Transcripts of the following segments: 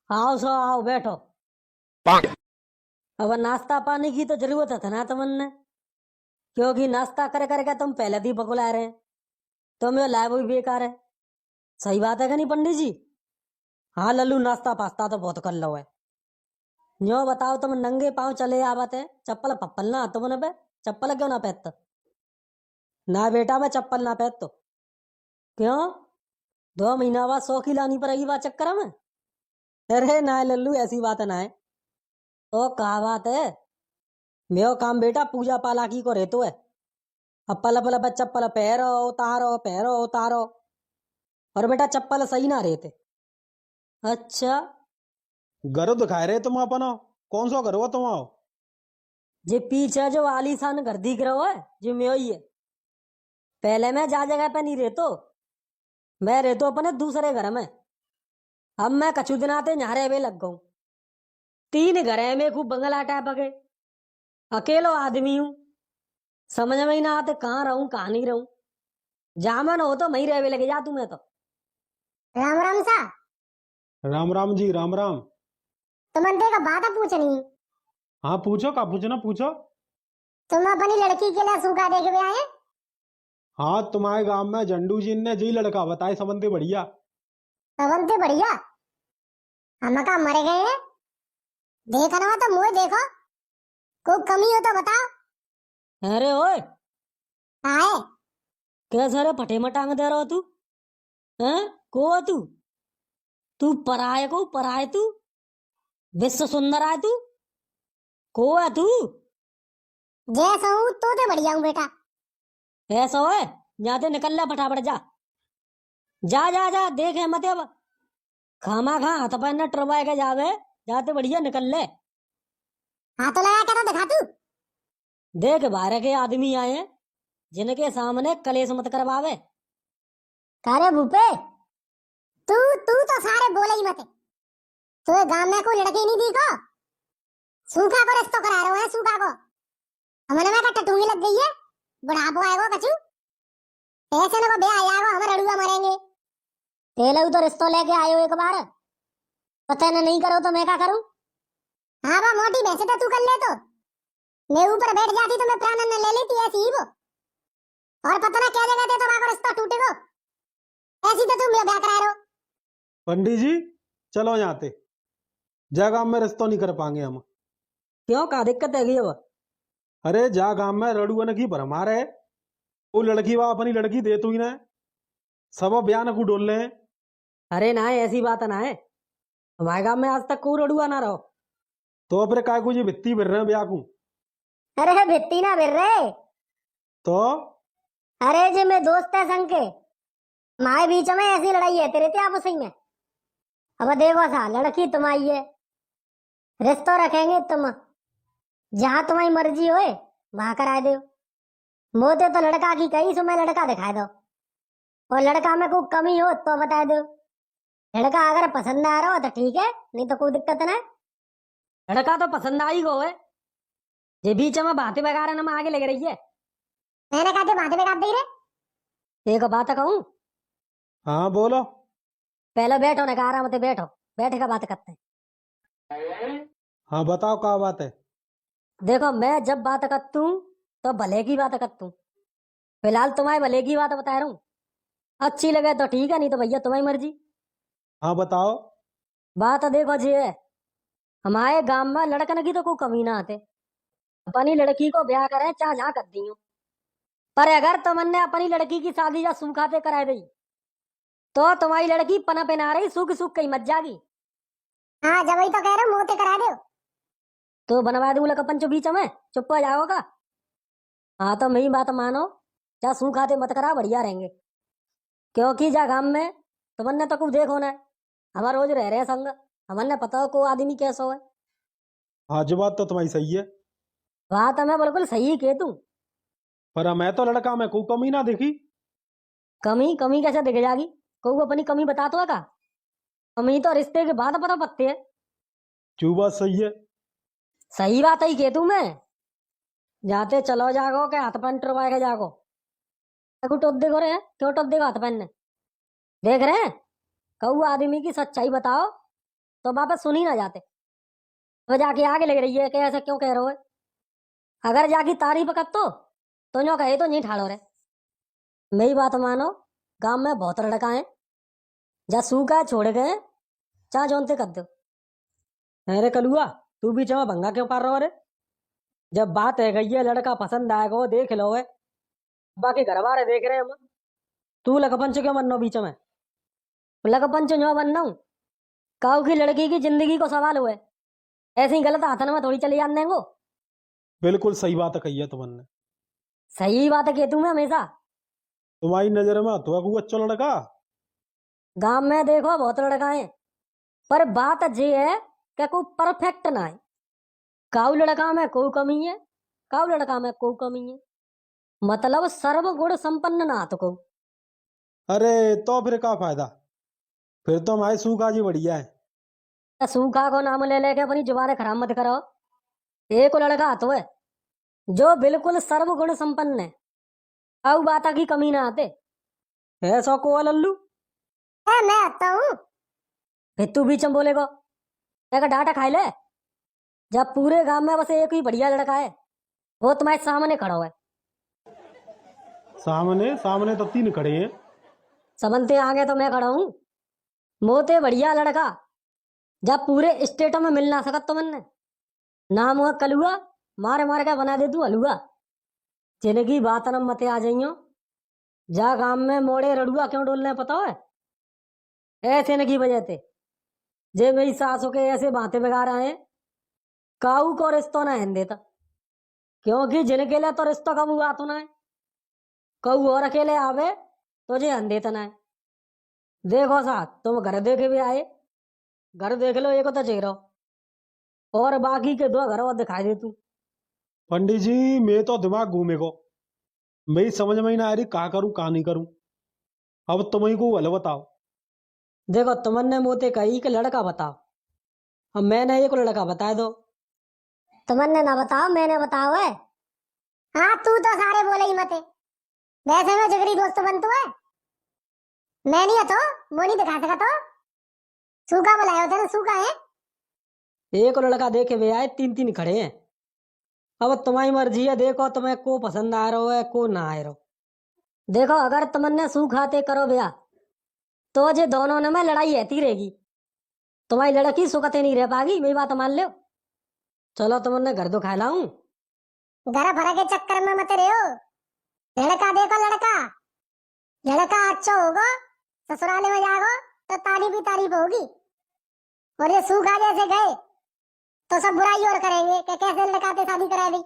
आओ सो आओ बैठो। अब नाश्ता पानी की तो जरूरत है ना तुमने, क्योंकि नाश्ता करे करके तुम पहले ही बकुला रहे हैं। तुम ये लाए भी बेकार है। सही बात है कि नहीं पंडित जी? हाँ लल्लू, नाश्ता पास्ता तो बहुत कर लो है। यो बताओ, तुम नंगे पाँव चले आवत है, चप्पल पप्पल ना तुमने पे? चप्पल क्यों ना पहनत? ना बेटा, मैं चप्पल ना पहन तो क्यों? 2 महीना बाद 100 की लानी पड़ेगी बात चक्कर में? अरे ना लल्लू, ऐसी बात ना है। तो कहा बात है, मेरो काम बेटा पूजा पाला की को रहतो है। अब पल पल पर चप्पल पहरो उतारो। और बेटा चप्पल सही ना रहते। अच्छा। घर दिखाए रहे तुम अपनो। कौन सा घर हो तुम आओ? जे पीछे जो आलीशान घर दिख रहा है, जो मैं ही है। पहले मैं जा जगह पे नहीं रहतो, मैं रहतो अपने दूसरे घर में। अब मैं कछु दिन आते यहाँ रहने लग गऊ। 3 घर है में खूब बंगला टाइप के। अकेलो आदमी हूँ, समझ में ही ना आते कहाँ रहूं कहाँ नहीं रहूं। जामन हो तो वहीं रहने लगे जा तुम्हें तो। राम राम सा। राम राम जी, राम राम। तुम अंते का बात पूछनी। हाँ पूछो, का पूछना पूछो। तुम अपनी लड़की के लिए सूखा देख के आए? हाँ, तुम्हारे गांव में झंडू जी ने जी लड़का बताए समझते बढ़िया। तबंते बढ़िया। हम का मर गए हैं। देखना हो तो मुझे देखो, कोई कमी हो तो बताओ। अरे ओए, आए। कैसे रे फटे मटांग दे रहा तू? हैं? को है तू? तू पराये को पराये तू? विश्व सुंदर है तू? को है तू? जैसा हूँ तो बढ़िया हूँ बेटा। ऐसा है? जाते निकल ले फटाफट जा। जा जा जा, देखे मत अब। खामा खा हाथ पैर न टरवाए के जावे। जाते बढ़िया निकल ले। हाँ तो लगा कर दिखा तू। देख बाहर के आदमी आए हैं, जिनके सामने कलेश मत करवावे। अरे भूपे, तू तू तो सारे बोले ही मत। तू गांव में कोई लड़की नहीं दिखो। सूखा को रिश्तो करा रहे हो है, सूखा को। हमने में का टटूंगी लग गई है। बुढ़ापो आएगा कछु। ऐसे ना को ब्याह आएगा, हमारे अड़ुआ मरेंगे। तेलू तो रिश्तो लेके आयो एक बार। पता न नहीं करो तो मैं क्या करूं? हाँ बा मोटी भैंसे तो तू कर ले तो। मैं ऊपर बैठ जाती तो मैं प्राण न ले लेती ऐसी ही वो। और पता ना क्या जगह थे तो वहां रिश्ता टूटेगा। ऐसी तो तुम ब्याह करा रहे हो। पंडित जी, चलो जाते। जा गांव में रिश्तो नहीं कर पाएंगे हम। क्यों, का दिक्कत है अब? अरे जा गांव में रड़ुआ ने की भरमार है। वो लड़की वा अपनी लड़की दे तू ही ना। सब बयान को डोल ले। अरे ना, ऐसी बात ना है। हमारे गांव में आज तक कोई रड़ुआ ना रहो। तो अपने काय को जी भित्ती भर रहे हैं ब्याह को। अरे भित्ती ना भिर रहे। तो अरे जे मैं दोस्त है संग के, हमारे बीच में ऐसी लड़ाई है तेरे ते आपस में। अब देखो सा, लड़की तुम्हारी है, रिश्तो रखेंगे तुम। जहां तुम्हारी मर्जी होए वहां करा दो। मोते तो लड़का की कही सो मैं लड़का दिखा दो। और लड़का में कोई कमी हो तो बता दो। लड़का अगर पसंद आ रहा हो तो ठीक है, नहीं तो कोई दिक्कत ना। लड़का तो पसंद आई गो है। ये बीच में बातें वगैरह ना में आगे लग रही है। मैंने कहा बातें बेकार दे रहे। एक बात कहूँ? हाँ बोलो। पहले बैठो ना, आराम से बैठो। बैठ के बात करते हैं। हाँ बताओ क्या बात है। देखो, मैं जब बात करता हूँ तो भले की बात करता हूँ। फिलहाल तुम्हारे भले की बात बता रहा हूँ। अच्छी लगे तो ठीक है, नहीं तो भैया तुम्हारी मर्जी। हाँ बताओ। बात देखो जी है, हमारे गांव में लड़कन की तो कोई कमी ना आते। अपनी लड़की को ब्याह करे चाहे जहाँ कर दी हूँ। पर अगर तुमने अपनी लड़की की शादी या सूखाते करा दी तो तुम्हारी लड़की पना पे ना रही, सूख सूख कहीं मत जागी। हाँ जब वही तो कह रहा हूँ, मोते करा दो। तो बनवा दूंगा कपन बीच में, चुप हो जाओगा। हाँ तो मेरी बात मानो, जा सूखाते मत करा, बढ़िया रहेंगे। क्योंकि जा गांव में तुमने तो कुछ देखो ना, हमारा रोज रह रहे संग। हमने पता हो को आदमी कैसा है। हाँ जो बात तो तुम्हारी सही है। बात मैं बिल्कुल सही कह तू। पर मैं तो लड़का में कोई कमी ना देखी। कमी कमी कैसे दिख जाएगी? को अपनी कमी बता तो का? कमी तो रिश्ते के बाद पता पत्ते है। जो बात सही है। सही बात ही कह तू। मैं जाते चलो जागो के हाथ पैन टरवाए के जागो। टोट देखो रहे हैं, क्यों टोट देखो हाथ पैन ने? देख रहे हैं? कहू आदमी की सच्चाई बताओ। तो वापस सुन ही ना जाते। तो जाके आगे लग रही है कि ऐसा क्यों कह रहे हो। अगर जाकी तारीफ कर तो नो कहे तो नहीं ठाड़ो रे। मेरी बात मानो, गांव में बहुत लड़का है, जा सूखा छोड़ गए चाह जोनते कर दो। अरे कलुआ, तू भी चवा भंगा क्यों पार रहा रे। जब बात है गई है लड़का पसंद आएगा वो देख लो है, बाकी घर वाले देख रहे हैं हम। तू लकपंच क्यों बनना बीच में। लकपंच जो बनना हूँ, काऊ की लड़की की जिंदगी को सवाल हुआ है, ऐसे ही गलत हाथन में थोड़ी चली जाने को। बिल्कुल सही बात कही है तुमने। सही बात है तू मैं हमेशा। तुम्हारी नजर में तो है अच्छा लड़का। गांव में देखो बहुत लड़का है, पर बात ये है कि कोई परफेक्ट ना है। काऊ लड़का में कोई कमी है, काऊ लड़का में कोई कमी है, मतलब सर्वगुण संपन्न ना तो को। अरे तो फिर क्या फायदा, फिर तो हमारे सूखा जी बढ़िया है। सूखा को नाम ले लेके अपनी जुबान खराब मत करो। एक लड़का तो है जो बिल्कुल सर्वगुण संपन्न है, काऊ बाता की कमी ना आते। ऐसा को लल्लू मैं आता हूँ। फिर तू बीच में बोलेगा, एक डाटा खाई ले। जब पूरे गांव में बस एक ही बढ़िया लड़का है, वो तुम्हारे सामने खड़ा हुआ है। सामने सामने तो 3 खड़े हैं। समझते आगे तो मैं खड़ा हूँ। मोते बढ़िया लड़का जब पूरे स्टेटों में मिल ना सकत तो मैंने नाम हुआ कलुआ, मार मार के बना दे तू हलुआ। जिनकी बात न मते आ जाइयो, जा गांव में मोड़े रड़ुआ क्यों डोलने पता है। ऐसे न की वजह से जे मेरी सासों के ऐसे बातें बिगाड़ आए, काऊ को रिश्तों ना हिन देता, क्योंकि जिनके लिए तो रिश्तों का मुँह आतो ना है। कऊ और अकेले आवे तो जे हन देता ना है। देखो सा तुम घर देखे भी आए, घर देख लो एक तो चेहरा, और बाकी के 2 घर और दिखाई दे तू। पंडित जी मैं तो दिमाग घूमे को, मेरी समझ में ही ना आ रही का करूं का नहीं करूं। अब तुम ही को हल बताओ। देखो तुमने मोते कही कि लड़का बताओ, अब मैंने एक लड़का बता दो। तुमने ना बताओ मैंने बताओ है। हाँ तू तो सारे बोले ही मते, वैसे में जिगरी दोस्त बन तू है। मैं नहीं तो वो नहीं दिखा सका तो सूखा बुलाया होता ना, सूखा है। एक लड़का देखे वे आए, 3 खड़े हैं। अब तुम्हारी मर्जी है, देखो तुम्हें को पसंद आ रहा है को ना आ रहा। देखो अगर तुमने सूखाते करो ब्याह तो जे दोनों ने में लड़ाई रहती रहेगी, तुम्हारी लड़की सुखते नहीं रह पागी। मेरी बात मान लो। चलो तुमने घर तो खा लाऊं। घर भरा के चक्कर में मत रहो। लड़का देखो लड़का, लड़का अच्छा होगा ससुराले में जाओ तो तारीफ ही तारीफ होगी। और ये सूखा जैसे गए तो सब बुराई और करेंगे कि कैसे लड़का से शादी करा दी।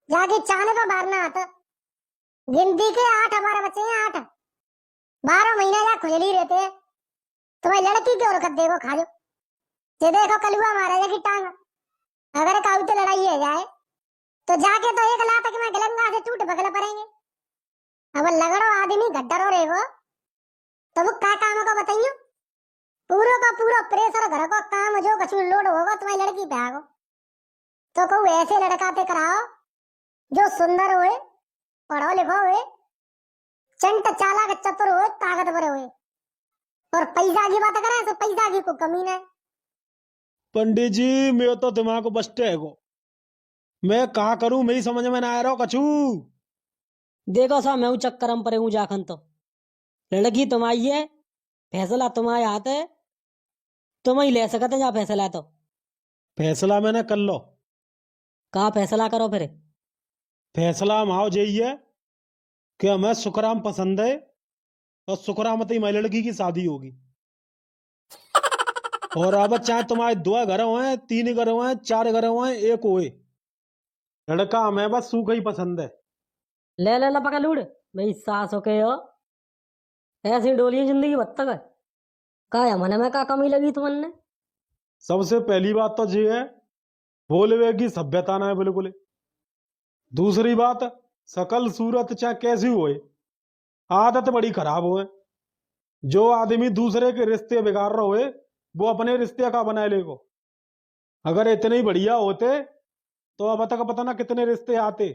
जाके चाने तो बाहर ना आता। गिनती के 8 हमारे बच्चे हैं, 8 12 महीने जा खुजली रहते हैं। तुम्हारी लड़की की और देखो खा जो। ये देखो कलुआ मारा की टांग, अगर काऊ तो लड़ाई है जाए तो जाके तो 1 लाख तक में गलंगा से टूट बगल पड़ेंगे। अब लगड़ो आदमी गड्ढरो रहेगो तो वो क्या काम होगा बताइयो। पूरा का पूरा प्रेशर घर का काम जो कछु लोड होगा तुम्हारी लड़की पे आगो। तो कहू ऐसे लड़का पे कराओ जो सुंदर होए, पढ़ो लिखो होए, चंट चालाक चतुर होए, ताकतवर होए। और पैसा की बात करें तो पैसा की कोई कमी नहीं। पंडित जी मैं तो दिमाग को बसते है को, मैं कहा करूं मेरी समझ में ना आ रहा कछु। देखो सा मैं चक्कर हम परे हूँ जाखन तो लड़की तुम्हारी है, फैसला तुम्हारे हाथ है, तुम ही ले सकते हैं। जा फैसला तो फैसला मैंने कर लो। कहा फैसला करो फिर। फैसला माओ यही है कि हमें सुखराम पसंद है और सुखराम ही मेरी लड़की की शादी होगी। और अब चाहे तुम्हारे 2 घर होए, 3 घर होए, 4 घर होए, 1 होए, लड़का हमें बस सूखा ही पसंद है। ले ले ला पका लूड़ भाई सास हो के हो, ऐसी डोली जिंदगी बत्तक है। का मन में का कमी लगी तुमने। सबसे पहली बात तो ये है बोलवे की सभ्यता ना है बिल्कुल। दूसरी बात शकल सूरत चाहे कैसी होए, आदत बड़ी खराब होए। जो आदमी दूसरे के रिश्ते बिगाड़ रहा होए वो अपने रिश्ते का बनाए लेगो। अगर इतने ही बढ़िया होते तो अब तक पता ना कितने रिश्ते आते।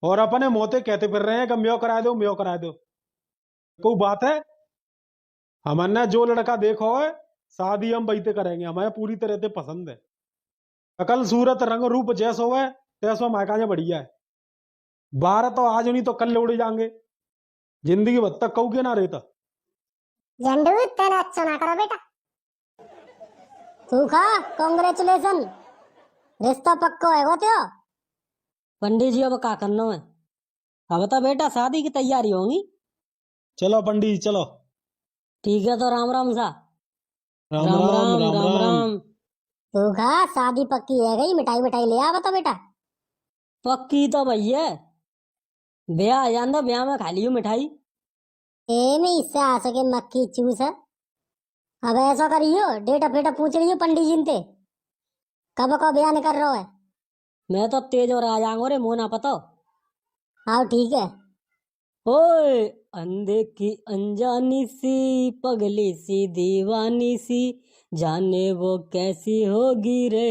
और अपने मोते कहते फिर रहे हैं कि म्यो करा दो म्यो करा दो। कोई बात है। हमने जो लड़का देखो है शादी हम वही करेंगे, हमें पूरी तरह से पसंद है। सकल सूरत रंग रूप जैसो है तैसो महकाने बढ़िया है। बारह तो आज नहीं तो कल उड़ जाएंगे, जिंदगी भर तक कहू के ना रहता। झंडू तेने अच्छा ना करो बेटा। सूखा कांग्रेचुलेशन, रिश्ता पक्को है वो त्यो। पंडित जी अब का करना है? अब तो बेटा शादी की तैयारी होगी। चलो पंडित जी चलो। ठीक है तो राम राम सा। राम राम राम राम राम राम राम। राम। सूखा शादी पक्की है गई, मिठाई मिठाई ले आ बता बेटा। पक्की तो भैया, ब्याह आ जान दो, ब्याह में खा लियो मिठाई। ए में इससे आ सके मक्खी चूस है। अब ऐसा करियो, डेटा फेटा पूछ रही हो पंडित जी से, कब को बयान कर रहा है। मैं तो तेज और आ जाऊंगा रे, मुंह ना पता। हाँ ठीक है। ओए अंधे की अनजानी सी, पगली सी दीवानी सी, जाने वो कैसी होगी रे।